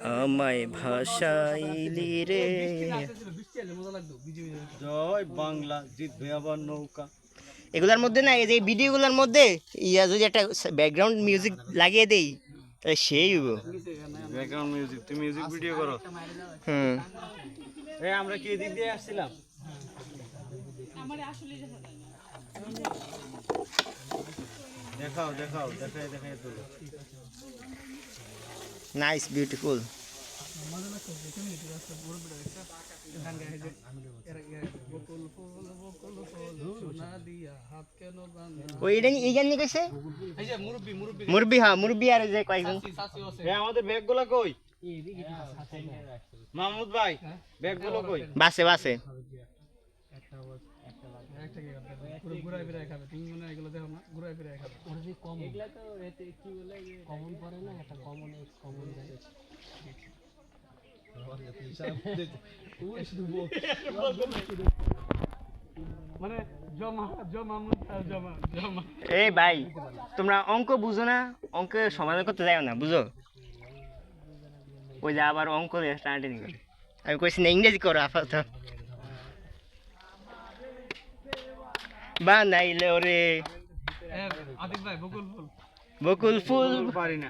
আমায় ভাসাইলি রে। জয় বাংলা, জিতবে আবার নৌকা। এগুলার মধ্যে না, এই যে ভিডিওগুলোর মধ্যে ইয়া যদি একটা ব্যাকগ্রাউন্ড মিউজিক লাগিয়ে দেই তাহলে সেই হইব। ব্যাকগ্রাউন্ড মিউজিক, তুমি মিউজিক ভিডিও করো। হুম। এই আমরা কি এদিক দিয়ে আসছিলাম? দেখাও দেখাও, দেখাই দেখাই তোলো। Nice, beautiful. ওই এটা এই গান নিয়ে কইছে মুরব্বি। হ্যাঁ মুরব্বি আর ওই যে কয়েকজন। আমাদের ব্যাগগুলো কই? মাহমুদ ভাই, ব্যাগগুলো কই? বাসে বাসে। এই ভাই, তোমরা অঙ্ক বুঝো না, অঙ্ক সমাধান করতে যাও না, বুঝো? ওই যে আবার অঙ্ক টানাটানি করে। আমি কইছি না ইংরেজি করো আপাতত। বানাইলে ওরে বকুল ফুল পারি না।